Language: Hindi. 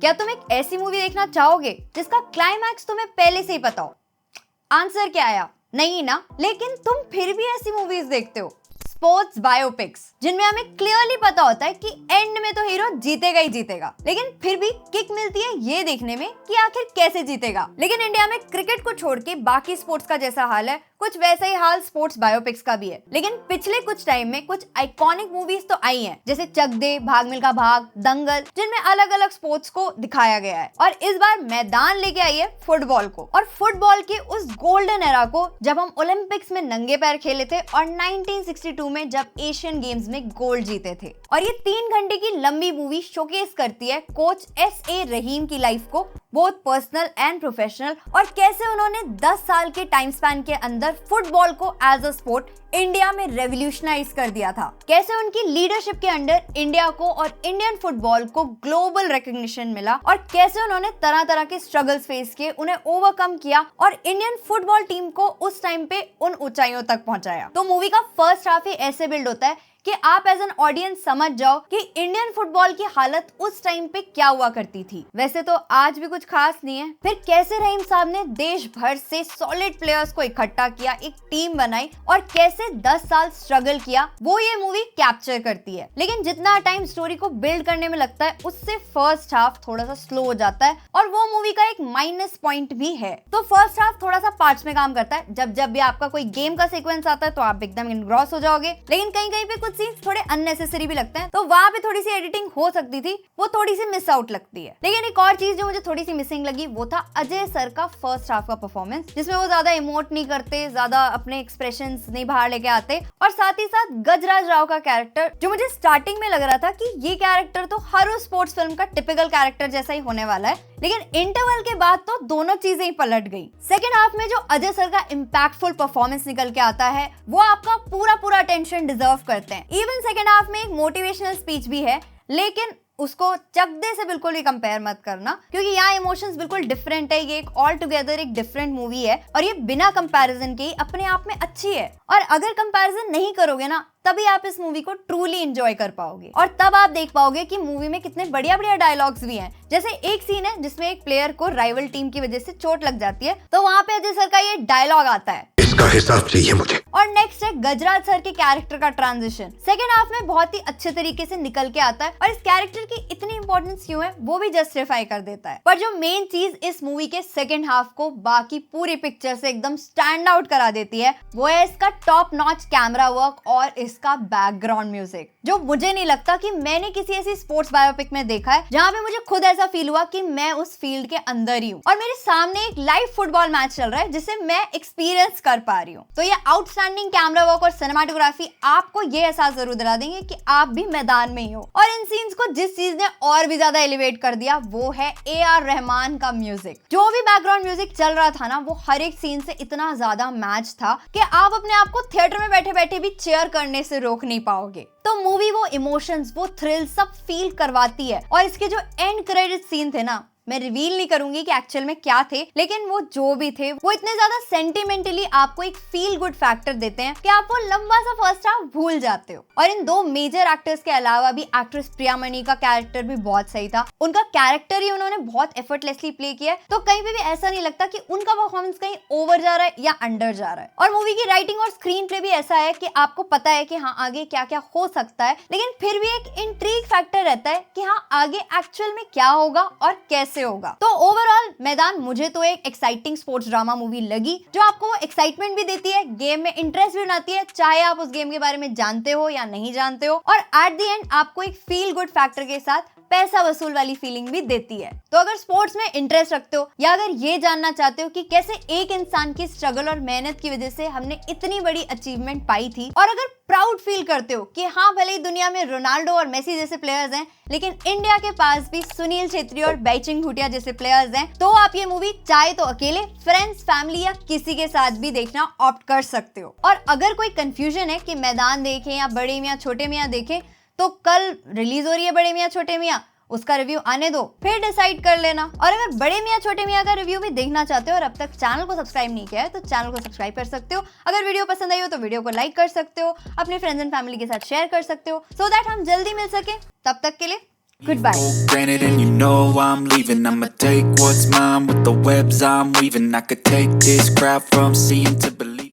क्या तुम एक ऐसी मूवी देखना चाहोगे जिसका क्लाइमैक्स तुम्हें पहले से ही पता हो? आंसर क्या आया? नहीं ना। लेकिन तुम फिर भी ऐसी मूवीज देखते हो, स्पोर्ट्स बायोपिक्स, जिनमें हमें क्लियरली पता होता है कि एंड में तो हीरो जीतेगा ही जीतेगा, लेकिन फिर भी किक मिलती है ये देखने में कि आखिर कैसे जीतेगा। लेकिन इंडिया में क्रिकेट को छोड़ के बाकी स्पोर्ट्स का जैसा हाल है, कुछ वैसा ही हाल स्पोर्ट्स बायोपिक्स का भी है। लेकिन पिछले कुछ टाइम में कुछ आइकॉनिक मूवीज तो आई हैं, जैसे चक दे, भाग मिल्खा भाग, दंगल, जिनमें अलग अलग स्पोर्ट्स को दिखाया गया है। और इस बार मैदान लेके आई है फुटबॉल को, और फुटबॉल के उस गोल्डन एरा को जब हम ओलंपिक्स में नंगे पैर खेले थे और 1962 में जब एशियन गेम्स में गोल्ड जीते थे। और ये 3 घंटे की लंबी मूवी शोकेस करती है कोच S.A. रहीम की लाइफ को, बोथ पर्सनल एंड प्रोफेशनल, और कैसे उन्होंने 10 साल के टाइम स्पैन के अंदर फुटबॉल को एज अ स्पोर्ट इंडिया में रेवोल्यूशनाइज कर दिया था। कैसे उनकी लीडरशिप के अंडर इंडिया को और इंडियन फुटबॉल को ग्लोबल रिकॉग्निशन मिला, और कैसे उन्होंने तरह तरह के स्ट्रगल्स फेस किए, उन्हें ओवरकम किया और इंडियन फुटबॉल टीम को उस टाइम पे उन ऊंचाइयों तक पहुंचाया। तो मूवी का फर्स्ट हाफ ही ऐसे बिल्ड होता है कि आप एज एन ऑडियंस समझ जाओ कि इंडियन फुटबॉल की हालत उस टाइम पे क्या हुआ करती थी। वैसे तो आज भी कुछ खास नहीं है। फिर कैसे रहीम साहब ने देश भर से सॉलिड प्लेयर्स को इकट्ठा किया, एक टीम बनाई, और कैसे 10 साल स्ट्रगल किया, वो ये मूवी कैप्चर करती है। लेकिन जितना टाइम स्टोरी को बिल्ड करने में लगता है, उससे फर्स्ट हाफ थोड़ा सा स्लो हो जाता है, और वो मूवी का एक माइनस पॉइंट भी है। तो फर्स्ट हाफ थोड़ा सा पार्ट्स में काम करता है। जब जब भी आपका कोई गेम का सीक्वेंस आता है तो आप एकदम इनग्रॉस हो जाओगे, लेकिन कहीं कहीं पे सीन्स थोड़े अननेसेसरी भी लगते हैं, तो वहां पे थोड़ी सी एडिटिंग हो सकती थी, वो थोड़ी सी मिस आउट लगती है। लेकिन एक और चीज जो मुझे थोड़ी सी मिसिंग लगी, वो था अजय सर का फर्स्ट हाफ का परफॉर्मेंस, जिसमें वो ज्यादा इमोट नहीं करते, ज्यादा अपने एक्सप्रेशंस नहीं बाहर लेके आते। और साथ ही साथ गजराज राव का कैरेक्टर, जो मुझे स्टार्टिंग में लग रहा था कि ये कैरेक्टर तो हर स्पोर्ट्स फिल्म का टिपिकल कैरेक्टर जैसा ही होने वाला है, लेकिन इंटरवल के बाद तो दोनों चीजें ही पलट गई। सेकेंड हाफ में जो अजय सर का इम्पैक्टफुल परफॉर्मेंस निकल के आता है, वो आपका पूरा अटेंशन डिजर्व करते हैं। इवन सेकेंड हाफ में एक मोटिवेशनल स्पीच भी है, लेकिन उसको चक दे से बिल्कुल भी कंपेयर मत करना, क्योंकि यहाँ इमोशंस बिल्कुल डिफरेंट है। ये एक ऑल टुगेदर एक डिफरेंट मूवी है, और ये बिना कंपैरिजन के ही अपने आप में अच्छी है। और अगर कंपैरिजन नहीं करोगे ना, तभी आप इस मूवी को ट्रूली एंजॉय कर पाओगे, और तब आप देख पाओगे कि मूवी में कितने बढ़िया बढ़िया डायलॉग्स भी हैं। जैसे एक सीन है जिसमें एक प्लेयर को राइवल टीम की वजह से चोट लग जाती है, तो वहां पे अजय सर का ये डायलॉग आता है, इसका हिसाब चाहिए मुझे। और नेक्स्ट है गजराज सर के कैरेक्टर का ट्रांजिशन। सेकेंड हाफ में बहुत ही अच्छे तरीके से निकल के आता है, और इस कैरेक्टर की इतनी इंपॉर्टेंस क्यों है वो भी जस्टिफाई कर देता है। पर जो मेन चीज इस मूवी के सेकेंड हाफ को बाकी पूरी पिक्चर से एकदम स्टैंड आउट करा देती है, वो है इसका टॉप नॉच कैमरा वर्क और इसका बैकग्राउंड म्यूजिक, जो मुझे नहीं लगता कि मैंने किसी ऐसी स्पोर्ट्स बायोपिक में देखा है जहां पे मुझे खुद ऐसा फील हुआ कि मैं उस फील्ड के अंदर ही हूँ, और मेरे सामने एक लाइव फुटबॉल मैच चल रहा है जिसे मैं एक्सपीरियंस कर पा रही हूँ। तो ये आउटस्टैंडिंग कैमरा वर्क और सिनेमाटोग्राफी आपको ये एहसास जरूर दिला देंगे कि आप भी मैदान में ही हो। और इन सीन्स को जिस चीज ने और भी ज्यादा एलिवेट कर दिया, वो है A.R. रहमान का म्यूजिक। जो भी बैकग्राउंड म्यूजिक चल रहा था ना, वो हर एक सीन से इतना ज्यादा मैच था कि आप अपने आप को थिएटर में बैठे बैठे भी चीयर करने से रोक नहीं पाओगे। तो मूवी वो इमोशंस, वो थ्रिल सब फील करवाती है। और इसके जो एंड क्रेडिट सीन थे ना, मैं रिवील नहीं करूंगी कि एक्चुअल में क्या थे, लेकिन वो जो भी थे, वो इतने ज्यादा सेंटिमेंटली आपको एक फील गुड फैक्टर देते हैं कि आप वो लंबा सा फर्स्ट हाफ भूल जाते हो। और इन 2 मेजर एक्टर्स के अलावा भी एक्ट्रेस प्रियामणि का कैरेक्टर भी बहुत सही था। उनका कैरेक्टर ही उन्होंने बहुत एफर्टलेसली प्ले किया है, तो कहीं पे भी ऐसा नहीं लगता कि उनका परफॉर्मेंस कहीं ओवर जा रहा है या अंडर जा रहा है। और मूवी की राइटिंग और स्क्रीन प्ले भी ऐसा है कि आपको पता है कि हाँ आगे क्या क्या हो सकता है, लेकिन फिर भी एक इंट्रीग फैक्टर रहता है कि हाँ आगे एक्चुअल में क्या होगा और कैसे होगा। तो ओवरऑल मैदान मुझे तो एक एक्साइटिंग स्पोर्ट्स ड्रामा मूवी लगी, जो आपको वो एक्साइटमेंट भी देती है, गेम में इंटरेस्ट भी बनाती है, चाहे आप उस गेम के बारे में जानते हो या नहीं जानते हो, और एट द एंड आपको एक फील गुड फैक्टर के साथ पैसा वसूल वाली फीलिंग भी देती है। तो अगर स्पोर्ट्स में इंटरेस्ट रखते हो, या अगर ये जानना चाहते हो कि कैसे एक इंसान की स्ट्रगल और मेहनत की वजह से हमने इतनी बड़ी अचीवमेंट पाई थी, और अगर प्राउड फील करते हो कि हाँ भले ही दुनिया में रोनाल्डो और मेसी जैसे प्लेयर्स हैं, लेकिन इंडिया के पास भी सुनील छेत्री और बैचिंग भूटिया जैसे प्लेयर्स हैं, तो आप ये मूवी चाहे तो अकेले, फ्रेंड्स, फैमिली या किसी के साथ भी देखना ऑप्ट कर सकते हो। और अगर कोई कंफ्यूजन है कि मैदान देखें या बड़े मियाँ छोटे मियाँ देखें, तो कल रिलीज हो रही है बड़े मियाँ छोटे मियाँ, उसका रिव्यू आने दो, फिर डिसाइड कर लेना। और अगर बड़े मियाँ छोटे मियाँ का रिव्यू भी देखना चाहते हो और अब तक चैनल को सब्सक्राइब नहीं किया है, तो चैनल को सब्सक्राइब कर सकते हो। अगर वीडियो पसंद आई हो तो वीडियो को लाइक कर सकते हो, अपने फ्रेंड्स एंड फैमिली के साथ शेयर कर सकते हो, सो दैट हम जल्दी मिल सके। तब तक के लिए Goodbye. Granted, and you know I'm leaving. I'ma take what's mine with the webs I'm weaving. I could take this crowd from seeing to believing.